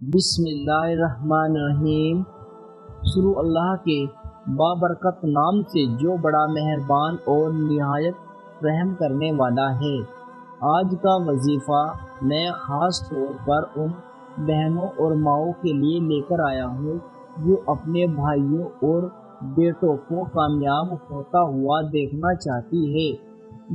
بسم اللہ الرحمن الرحیم۔ شروع اللہ کے بابرکت نام سے جو بڑا مہربان اور نہایت رحم کرنے والا ہے۔ آج کا وظیفہ میں خاص طور پر ان بہنوں اور ماؤں کے لیے لے کر آیا ہوں جو اپنے بھائیوں اور بیٹوں کو کامیاب ہوتا ہوا دیکھنا چاہتی ہے۔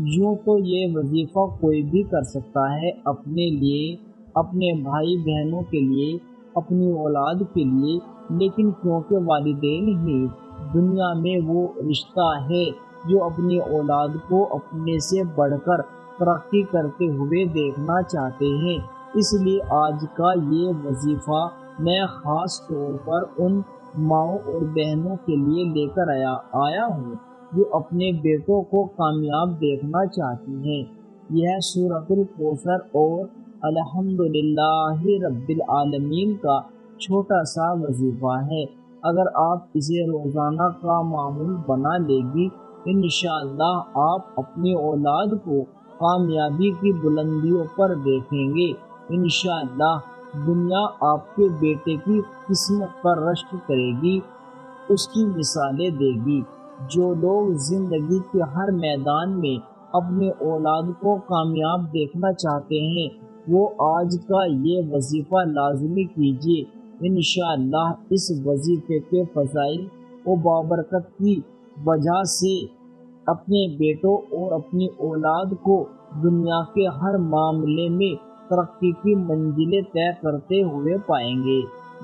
یوں تو یہ وظیفہ کوئی بھی کر سکتا ہے، اپنے لیے، اپنے بھائی بہنوں کے لیے، اپنی اولاد کے لیے، لیکن کیونکہ والدین ہی دنیا میں وہ رشتہ ہے جو اپنی اولاد کو اپنے سے بڑھ کر ترقی کرتے ہوئے دیکھنا چاہتے ہیں، اس لیے آج کا یہ وظیفہ میں خاص طور پر ان ماؤں اور بہنوں کے لیے لے کر آیا ہوں جو اپنے بیٹوں کو کامیاب دیکھنا چاہتی ہیں۔ یہ سورۃ الکوثر اور الحمدللہ رب العالمین کا چھوٹا سا وظیفہ ہے۔ اگر آپ اسے روزانہ کا معمول بنا لے گی، انشاءاللہ آپ اپنی اولاد کو کامیابی کی بلندیوں پر دیکھیں گے۔ انشاءاللہ دنیا آپ کے بیٹے کی قسمت پر رشک کرے گی، اس کی مثالیں دے گی۔ جو لوگ زندگی کے ہر میدان میں اپنے اولاد کو کامیاب دیکھنا چاہتے ہیں، وہ آج کا یہ وظیفہ لازمی کیجیے۔ انشاءاللہ اس وظیفے کے فضائل و بابرکت کی وجہ سے اپنے بیٹوں اور اپنی اولاد کو دنیا کے ہر معاملے میں ترقی کی منزلیں طے کرتے ہوئے پائیں گے۔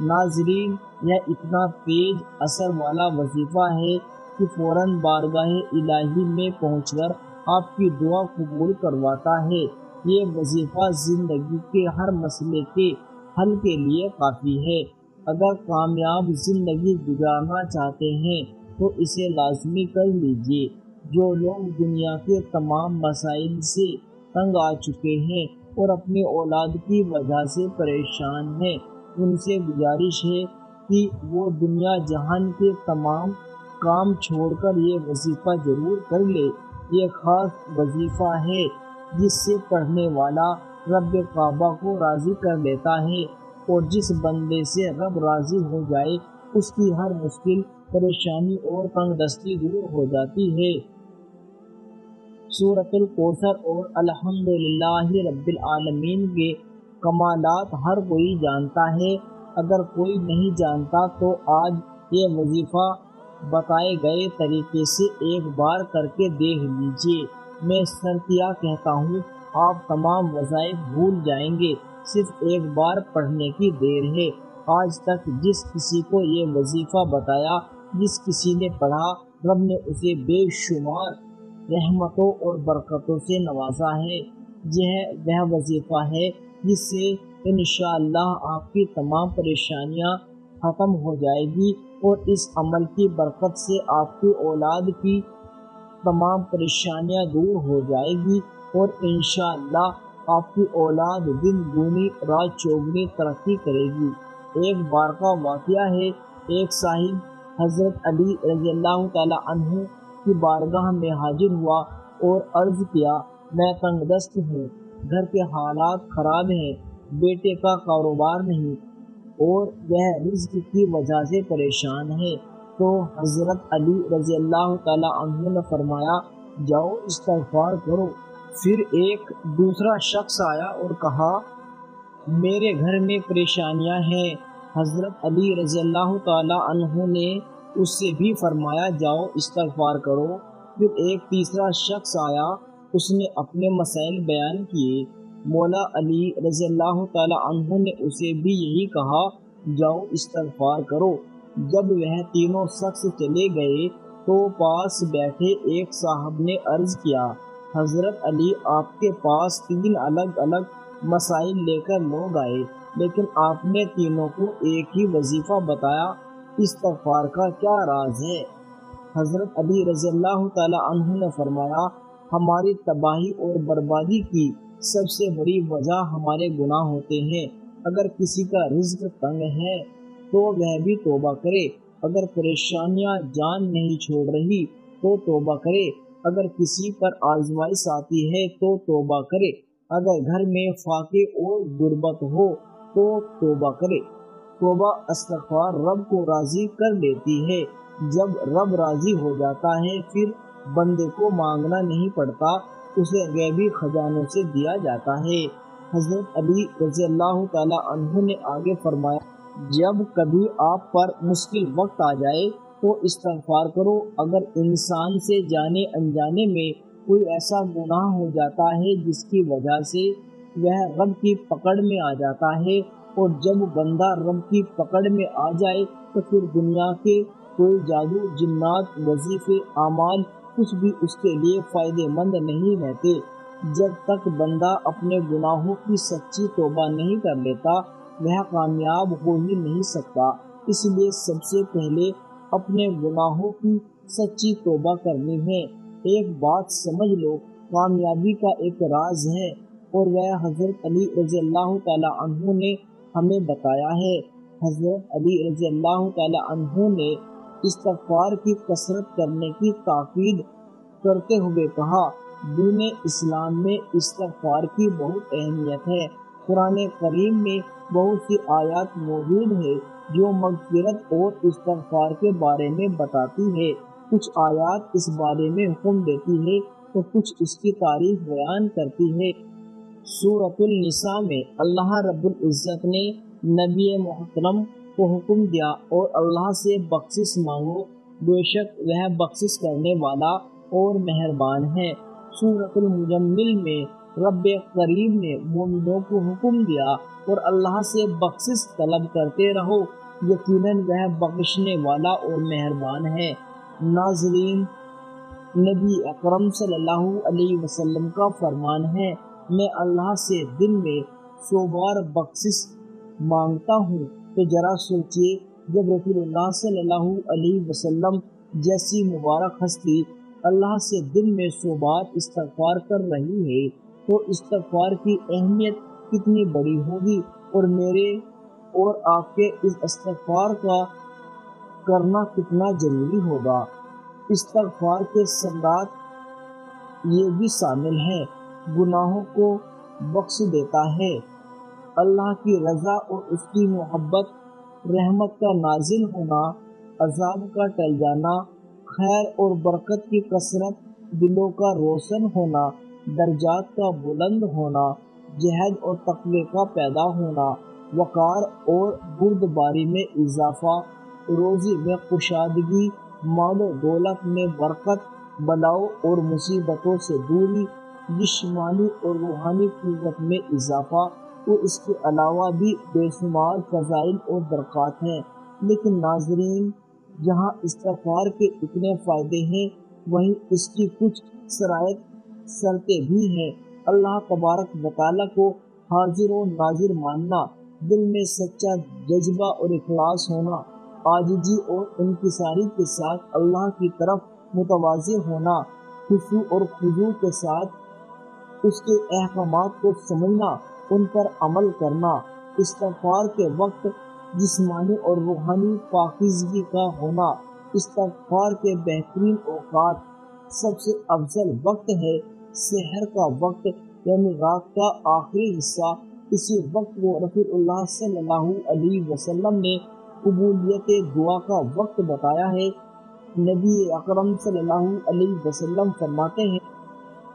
ناظرین، یہ اتنا تیز اثر والا وظیفہ ہے کہ فوراً بارگاہ الہی میں پہنچ کر آپ کی دعا قبول کرواتا ہے۔ یہ وظیفہ زندگی کے ہر مسئلے کے حل کے لیے کافی ہے۔ اگر کامیاب زندگی گزارنا چاہتے ہیں تو اسے لازمی کر لیجیے۔ جو لوگ دنیا کے تمام مسائل سے تنگ آ چکے ہیں اور اپنی اولاد کی وجہ سے پریشان ہیں، ان سے گزارش ہے کہ وہ دنیا جہان کے تمام کام چھوڑ کر یہ وظیفہ ضرور کر لے۔ یہ خاص وظیفہ ہے جس سے پڑھنے والا رب کعبہ کو راضی کر لیتا ہے، اور جس بندے سے رب راضی ہو جائے اس کی ہر مشکل، پریشانی اور تنگ دستی دور ہو جاتی ہے۔ سورۃ الکوثر اور الحمدللہ رب العالمین کے کمالات ہر کوئی جانتا ہے۔ اگر کوئی نہیں جانتا تو آج یہ وظیفہ بتائے گئے طریقے سے ایک بار کر کے دیکھ لیجیے۔ میں شرطیہ کہتا ہوں، آپ تمام وظائف بھول جائیں گے، صرف ایک بار پڑھنے کی دیر ہے۔ آج تک جس کسی کو یہ وظیفہ بتایا، جس کسی نے پڑھا، رب نے اسے بے شمار رحمتوں اور برکتوں سے نوازا ہے۔ یہ وہ وظیفہ ہے جس سے انشاءاللہ آپ کی تمام پریشانیاں ختم ہو جائے گی، اور اس عمل کی برکت سے آپ کی اولاد کی تمام پریشانیاں دور ہو جائے گی، اور انشاءاللہ آپ کی اولاد دن دگنی رات چوگنی ترقی کرے گی۔ ایک بار کا واقعہ ہے، ایک صاحب حضرت علی رضی اللہ تعالی عنہ کی بارگاہ میں حاضر ہوا اور عرض کیا، میں تنگ دست ہوں، گھر کے حالات خراب ہیں، بیٹے کا کاروبار نہیں، اور وہ رزق کی وجہ سے پریشان ہے۔ تو حضرت علی رضی اللہ تعالی عنہ نے فرمایا، جاؤ استغفار کرو۔ پھر ایک دوسرا شخص آیا اور کہا، میرے گھر میں پریشانیاں ہیں۔ حضرت علی رضی اللہ تعالی عنہ نے اس سے بھی فرمایا، جاؤ استغفار کرو۔ پھر ایک تیسرا شخص آیا، اس نے اپنے مسائل بیان کیے۔ مولا علی رضی اللہ تعالی عنہ نے اسے بھی یہی کہا، جاؤ استغفار کرو۔ جب وہ تینوں شخص چلے گئے تو پاس بیٹھے ایک صاحب نے عرض کیا، حضرت علی، آپ کے پاس 3 الگ الگ مسائل لے کر لوگ آئے، لیکن آپ نے تینوں کو ایک ہی وظیفہ بتایا، استغفار کا کیا راز ہے؟ حضرت علی رضی اللہ تعالی عنہ نے فرمایا، ہماری تباہی اور بربادی کی سب سے بڑی وجہ ہمارے گناہ ہوتے ہیں۔ اگر کسی کا رزق تنگ ہے تو وہ بھی توبہ کرے، اگر پریشانیاں جان نہیں چھوڑ رہی تو توبہ کرے، اگر کسی پر آزمائش آتی ہے تو توبہ کرے، اگر گھر میں فاقے اور غربت ہو تو توبہ کرے۔ توبہ استغفار رب کو راضی کر لیتی ہے۔ جب رب راضی ہو جاتا ہے پھر بندے کو مانگنا نہیں پڑتا، اسے غیبی خزانوں سے دیا جاتا ہے۔ حضرت علی رضی اللہ تعالی عنہ نے آگے فرمایا، جب کبھی آپ پر مشکل وقت آ جائے تو استغفار کرو۔ اگر انسان سے جانے انجانے میں کوئی ایسا گناہ ہو جاتا ہے جس کی وجہ سے وہ رب کی پکڑ میں آ جاتا ہے، اور جب بندہ رب کی پکڑ میں آ جائے تو پھر دنیا کے کوئی جادو، جنات، وظیفے، اعمال کچھ بھی اس کے لیے فائدہ مند نہیں رہتے۔ جب تک بندہ اپنے گناہوں کی سچی توبہ نہیں کر لیتا وہ کامیاب ہو ہی نہیں سکتا۔ اس لیے سب سے پہلے اپنے گناہوں کی سچی توبہ کرنی ہے۔ ایک بات سمجھ لو، کامیابی کا ایک راز ہے اور وہ حضرت علی رضی اللہ تعالی عنہ نے ہمیں بتایا ہے۔ حضرت علی رضی اللہ تعالی عنہ نے استغفار کی کثرت کرنے کی تاکید کرتے ہوئے کہا، دین اسلام میں استغفار کی بہت اہمیت ہے۔ قرآن کریم میں بہت سی آیات موجود ہے جو مغفرت اور استغفار کے بارے میں بتاتی ہے۔ کچھ آیات اس بارے میں حکم دیتی ہے تو کچھ اس کی تعریف بیان کرتی ہے۔ سورۃ النساء میں اللہ رب العزت نے نبی محترم کو حکم دیا اور اللہ سے بخشش مانگو، بے شک وہ بخشش کرنے والا اور مہربان ہے۔ سورۃ المزمل میں رب کریم نے مومنوں کو حکم دیا اور اللہ سے بخشش طلب کرتے رہو، یقیناً وہ بخشنے والا اور مہربان ہے۔ ناظرین، نبی اکرم صلی اللہ علیہ وسلم کا فرمان ہے، میں اللہ سے دن میں 100 بار بخشش مانگتا ہوں۔ تو ذرا سوچئے، جب رسول اللہ صلی اللہ علیہ وسلم جیسی مبارک ہستی اللہ سے دن میں 100 بار استغفار کر رہی ہے تو استغفار کی اہمیت کتنی بڑی ہوگی، اور میرے اور آپ کے اس استغفار کا کرنا کتنا ضروری ہوگا۔ استغفار کے ثمرات یہ بھی شامل ہیں، گناہوں کو بخش دیتا ہے، اللہ کی رضا اور اس کی محبت، رحمت کا نازل ہونا، عذاب کا ٹل جانا، خیر اور برکت کی کثرت، دلوں کا روشن ہونا، درجات کا بلند ہونا، جہاد اور تقوی کا پیدا ہونا، وقار اور بردباری میں اضافہ، روزی میں کشادگی، مال و دولت میں برکت، بلاؤں اور مصیبتوں سے دوری، جسمانی اور روحانی قوت میں اضافہ، اور اس کے علاوہ بھی بے شمار فضائل اور برکات ہیں۔ لیکن ناظرین، جہاں استغفار کے اتنے فائدے ہیں وہیں اس کی کچھ شرطیں بھی ہیں۔ اللہ تبارک و تعالیٰ کو حاضر و ناظر ماننا، دل میں سچا جذبہ اور اخلاص ہونا، عاجزی اور انکساری کے ساتھ اللہ کی طرف متوجہ ہونا، خشوع اور خضوع کے ساتھ اس کے احکامات کو سمجھنا، ان پر عمل کرنا، استغفار کے وقت جسمانی اور روحانی پاکیزگی کا ہونا۔ استغفار کے بہترین اوقات، سب سے افضل وقت ہے سحر کا وقت، یعنی رات کا آخری حصہ۔ اسی وقت کو رسول اللہ صلی اللہ علیہ وسلم نے قبولیت دعا کا وقت بتایا ہے۔ نبی اکرم صلی اللہ علیہ وسلم فرماتے ہیں،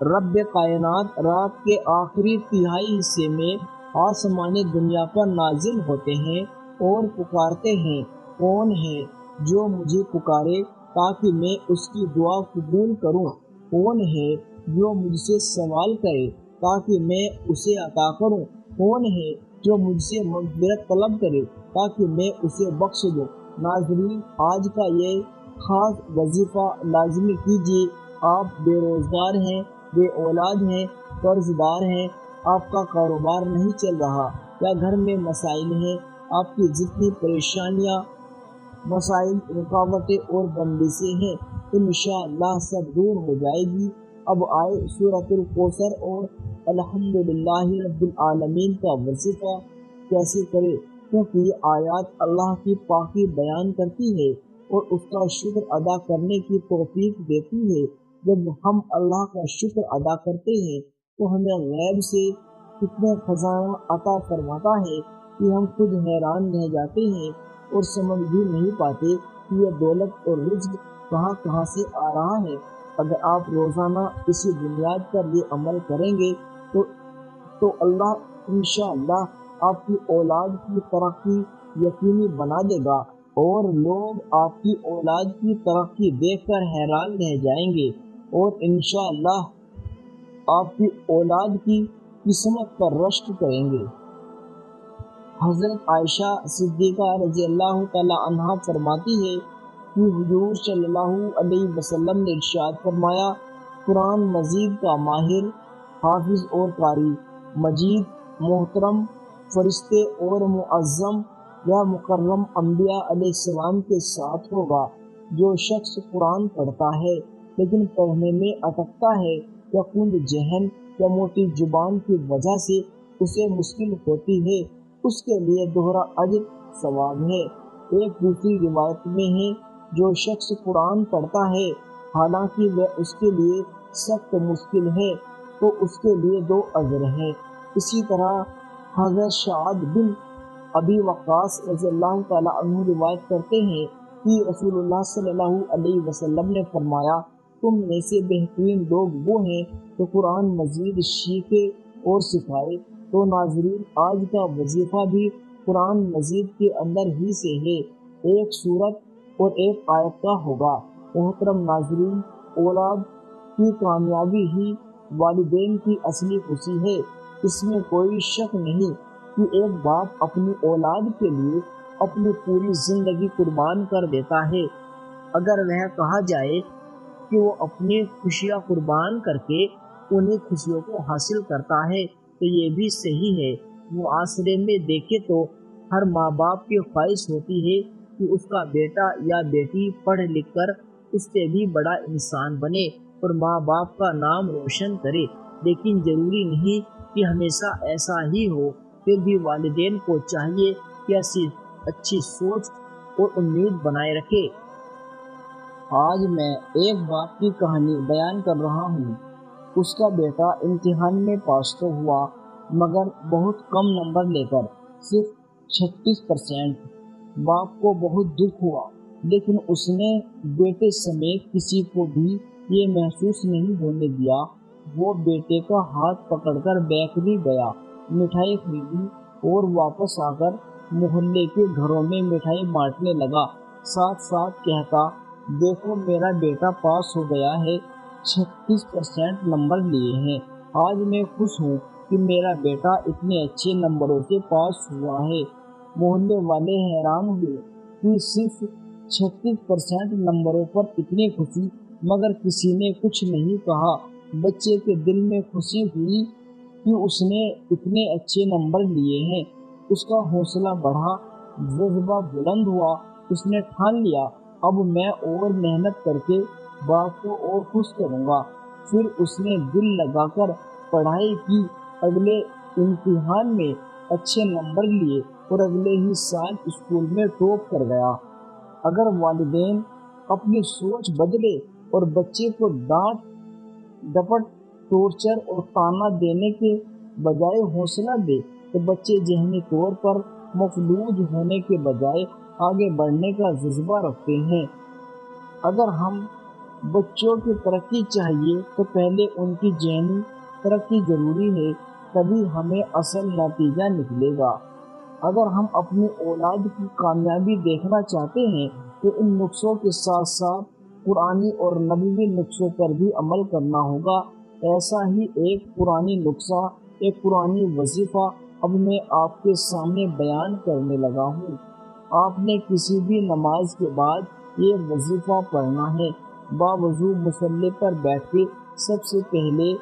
رب کائنات رات کے آخری تہائی حصے میں آسمان دنیا پر نازل ہوتے ہیں اور پکارتے ہیں، کون ہے جو مجھے پکارے تاکہ میں اس کی دعا قبول کروں؟ کون ہے جو مجھ سے سوال کرے تاکہ میں اسے عطا کروں؟ کون ہے جو مجھ سے مغفرت طلب کرے تاکہ میں اسے بخش دوں؟ ناظرین، آج کا یہ خاص وظیفہ لازمی کیجیے۔ آپ بے روزگار ہیں، بے اولاد ہیں، قرض دار ہیں، آپ کا کاروبار نہیں چل رہا یا گھر میں مسائل ہیں، آپ کی جتنی پریشانیاں، مسائل، رکاوٹیں اور بندشیں ہیں انشاءاللہ سب دور ہو جائے گی۔ اب آئے سورۃ الکوثر اور الحمدللہ رب العالمین کا وظیفہ کیسے کرے، کیونکہ یہ آیات اللہ کی پاکی بیان کرتی ہے اور اس کا شکر ادا کرنے کی توفیق دیتی ہے۔ جب ہم اللہ کا شکر ادا کرتے ہیں تو ہمیں غیب سے کتنے خزانہ عطا فرماتا ہے۔ کہ ہم خود حیران رہ جاتے ہیں اور سمجھ بھی نہیں پاتے کہ یہ دولت اور رزق کہاں کہاں سے آ رہا ہے۔ اگر آپ روزانہ اسی بنیاد پر یہ عمل کریں گے تو اللہ انشاءاللہ آپ کی اولاد کی ترقی یقینی بنا دے گا، اور لوگ آپ کی اولاد کی ترقی دیکھ کر حیران رہ جائیں گے، اور انشاءاللہ آپ کی اولاد کی قسمت پر رشک کریں گے۔ حضرت عائشہ صدیقہ رضی اللہ تعالی عنہا فرماتی ہے کہ حضور صلی اللہ علیہ وسلم نے ارشاد فرمایا، قرآن مجید کا ماہر، حافظ اور قاری، مجید، محترم فرشتے اور معظم یا مکرم انبیاء علیہ السلام کے ساتھ ہوگا۔ جو شخص قرآن پڑھتا ہے لیکن پڑھنے میں اٹکتا ہے یا کند ذہن یا موٹی زبان کی وجہ سے اسے مشکل ہوتی ہے، اس کے لیے دوہرا اجر ثواب ہے۔ ایک دوسری روایت میں ہے، جو شخص قرآن پڑھتا ہے حالانکہ وہ اس کے لیے سخت مشکل ہے تو اس کے لیے 2 اجر ہے۔ اسی طرح حضرت سعد بن ابی وقاص رضی اللہ تعالیٰ عنہ روایت کرتے ہیں کہ رسول اللہ صلی اللہ علیہ وسلم نے فرمایا، تم میں سے بہترین لوگ وہ ہیں جو قرآن مجید سیکھے اور سکھائے۔ تو ناظرین، آج کا وظیفہ بھی قرآن مجید کے اندر ہی سے ہے، ایک سورت اور ایک آیت کا ہوگا۔ محترم ناظرین، اولاد کی کامیابی ہی والدین کی اصلی خوشی ہے۔ اس میں کوئی شک نہیں کہ ایک باپ اپنی اولاد کے لیے اپنی پوری زندگی قربان کر دیتا ہے۔ اگر وہ کہا جائے کہ وہ اپنی خوشیاں قربان کر کے انہیں خوشیوں کو حاصل کرتا ہے تو یہ بھی صحیح ہے۔ معاشرے میں دیکھے تو ہر ماں باپ کی خواہش ہوتی ہے کہ اس کا بیٹا یا بیٹی پڑھ لکھ کر اس سے بھی بڑا انسان بنے اور ماں باپ کا نام روشن کرے، لیکن ضروری نہیں کہ ہمیشہ ایسا ہی ہو۔ پھر بھی والدین کو چاہیے کہ اچھی سوچ اور امید بنائے رکھے۔ آج میں ایک باپ کی کہانی بیان کر رہا ہوں۔ اس کا بیٹا امتحان میں پاس تو ہوا مگر بہت کم نمبر لے کر، صرف 36%۔ باپ کو بہت دکھ ہوا، لیکن اس نے بیٹے سمیت کسی کو بھی یہ محسوس نہیں ہونے دیا۔ وہ بیٹے کا ہاتھ پکڑ کر بیکری گیا، مٹھائی خریدی اور واپس آ کر محلے کے گھروں میں مٹھائی بانٹنے لگا، ساتھ ساتھ کہتا، دیکھو میرا بیٹا پاس ہو گیا ہے، 36% نمبر لیے ہیں۔ آج میں خوش ہوں کہ میرا بیٹا اتنے اچھے نمبروں سے پاس ہوا ہے۔ محلے والے حیران ہوئے کہ صرف 36% نمبروں پر اتنی خوشی، مگر کسی نے کچھ نہیں کہا۔ بچے کے دل میں خوشی ہوئی کہ اس نے اتنے اچھے نمبر لیے ہیں۔ اس کا حوصلہ بڑھا، جذبہ بلند ہوا۔ اس نے ٹھان لیا، اب میں اور محنت کر کے باپ کو اور خوش کروں گا۔ پھر اس نے دل لگا کر پڑھائی کی، اگلے امتحان میں اچھے نمبر لیے اور اگلے ہی سال اسکول میں ٹاپ کر گیا۔ اگر والدین اپنی سوچ بدلے اور بچے کو ڈانٹ ڈپٹ، ٹارچر اور طعنہ دینے کے بجائے حوصلہ دے تو بچے ذہنی طور پر مفلوج ہونے کے بجائے آگے بڑھنے کا جذبہ رکھتے ہیں۔ اگر ہم بچوں کی ترقی چاہیے تو پہلے ان کی ذہنی ترقی ضروری ہے، تبھی ہمیں اصل نتیجہ نکلے گا۔ اگر ہم اپنی اولاد کی کامیابی دیکھنا چاہتے ہیں تو ان نسخوں کے ساتھ ساتھ قرآنی اور نبوی نسخوں پر بھی عمل کرنا ہوگا۔ ایسا ہی ایک قرآنی نسخہ، ایک قرآنی وظیفہ اب میں آپ کے سامنے بیان کرنے لگا ہوں۔ آپ نے کسی بھی نماز کے بعد یہ وظیفہ پڑھنا ہے۔ باوضو مصلی پر بیٹھ کے سب سے پہلے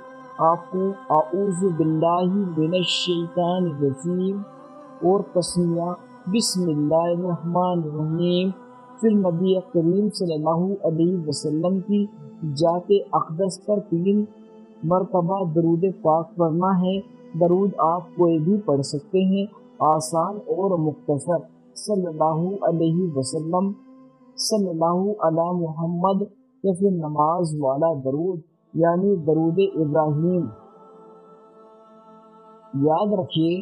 آپ کو اعوذ باللہ من الشیطان الرجیم اور تسمیہ بسم اللہ الرحمن الرحیم، پھر نبی کریم صلی اللہ علیہ وسلم کی ذات اقدس پر 3 مرتبہ درود پاک پڑھنا ہے۔ درود آپ کوئی بھی پڑھ سکتے ہیں، آسان اور مختصر۔ صلی اللہ علیہ وسلم، صلی اللہ علی محمد، یا پھر نماز والا درود یعنی درود ابراہیم۔ یاد رکھیے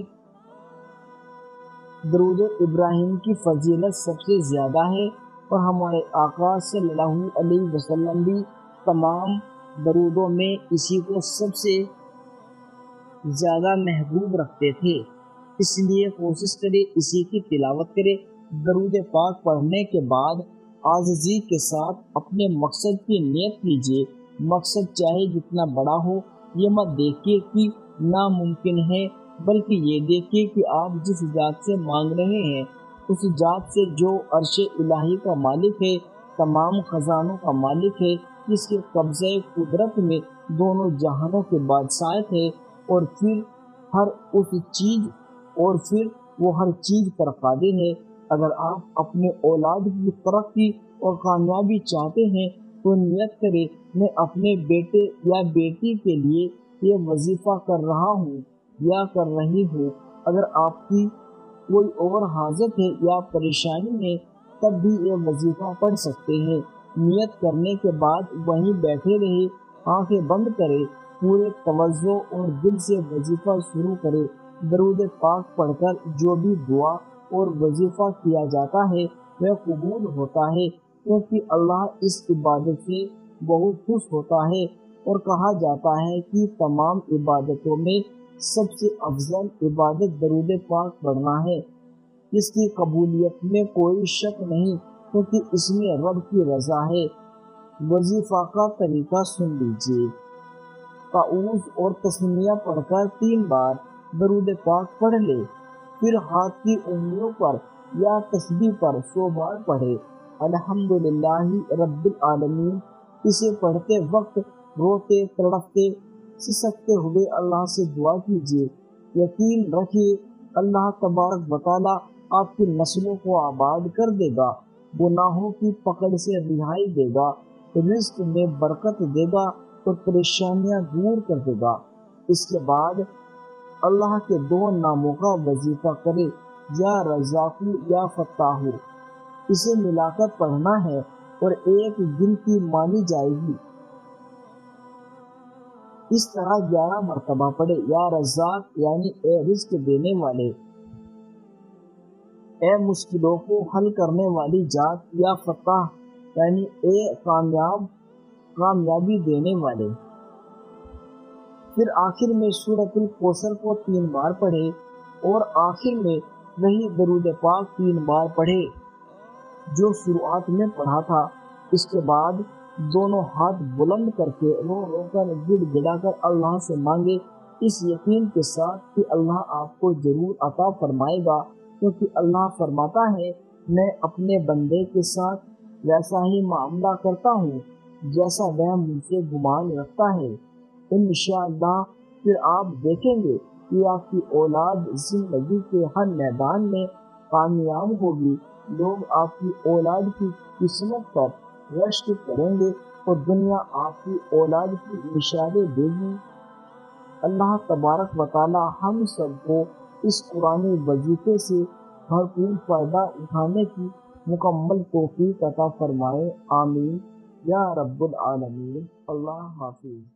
درود ابراہیم کی فضیلت سب سے زیادہ ہے اور ہمارے آقا صلی اللہ علیہ وسلم بھی تمام درودوں میں اسی کو سب سے زیادہ محبوب رکھتے تھے، اس لیے کوشش کرے اسی کی تلاوت کرے۔ درود پاک پڑھنے کے بعد عاجزی کے ساتھ اپنے مقصد کی نیت کیجیے۔ مقصد چاہے جتنا بڑا ہو، یہ مت دیکھیے کہ ناممکن ہے، بلکہ یہ دیکھیے کہ آپ جس ذات سے مانگ رہے ہیں اس ذات سے جو عرش الہی کا مالک ہے، تمام خزانوں کا مالک ہے، جس کے قبضہ قدرت میں دونوں جہانوں کے بادشاہت ہے، اور پھر وہ ہر چیز پر قادر ہے۔ اگر آپ اپنے اولاد کی ترقی اور کامیابی چاہتے ہیں تو نیت کرے، میں اپنے بیٹے یا بیٹی کے لیے یہ وظیفہ کر رہا ہوں یا کر رہی ہوں۔ اگر آپ کی کوئی اور حاجت ہے یا پریشانی ہے تب بھی یہ وظیفہ پڑھ سکتے ہیں۔ نیت کرنے کے بعد وہیں بیٹھے رہے، آنکھیں بند کرے، پورے توجہ اور دل سے وظیفہ شروع کرے۔ درود پاک پڑھ کر جو بھی دعا اور وظیفہ کیا جاتا ہے وہ قبول ہوتا ہے، کیونکہ اللہ اس عبادت سے بہت خوش ہوتا ہے، اور کہا جاتا ہے کہ تمام عبادتوں میں سب سے افضل عبادت درود پاک پڑھنا ہے۔ اس کی قبولیت میں کوئی شک نہیں، کیونکہ اس میں رب کی رضا ہے۔ وظیفہ کا طریقہ سن لیجیے۔ تعوذ اور تسمیہ پڑھ کر 3 بار درود پاک پڑھ لے، پھر ہاتھ کی انگلیوں پر یا تسبیح پر 100 بار پڑھے۔ الحمدللہ رب العالمین۔ اسے پڑھتے وقت روتے تڑپتے سسکتے ہوئے اللہ سے دعا کیجیے۔ یقین رکھیے اللہ تبارک و تعالیٰ آپ کی نسلوں کو آباد کر دے گا، گناہوں کی پکڑ سے رہائی دے گا، رزق میں برکت دے گا اور پریشانیاں دور کر دے گا۔ اس کے بعد اللہ کے 2 ناموں کا وظیفہ کرے، یا رزاق یا فتاح۔ اسے ملا کر پڑھنا ہے اور ایک گنتی مانی جائے گی۔ اس طرح 11 مرتبہ پڑھے، یا رزاق یعنی اے رزق دینے والے، اے مشکلوں کو حل کرنے والی ذات، یا فتاح یعنی اے کامیابی دینے والے۔ پھر آخر میں سورۃ الکوثر کو 3 بار پڑھے اور آخر میں وہی درود پاک 3 بار پڑھے جو شروعات میں پڑھا تھا۔ اس کے بعد دونوں ہاتھ بلند کر کے رو رو کر گڑ گڑا کر اللہ سے مانگے، اس یقین کے ساتھ کہ اللہ آپ کو ضرور عطا فرمائے گا، کیونکہ اللہ فرماتا ہے میں اپنے بندے کے ساتھ ویسا ہی معاملہ کرتا ہوں جیسا وہ مجھ سے گمان رکھتا ہے۔ انشاءاللہ پھر آپ دیکھیں گے کہ آپ کی اولاد زندگی کے ہر میدان میں کامیاب ہوگی۔ لوگ آپ کی اولاد کی قسمت پر رشک کریں گے اور دنیا آپ کی اولاد کی اشارے دے گی۔ اللہ تبارک و تعالی ہم سب کو اس قرآنی وظیفے سے بھرپور فائدہ اٹھانے کی مکمل توفیق عطا فرمائے، آمین یا رب العالمین۔ اللہ حافظ۔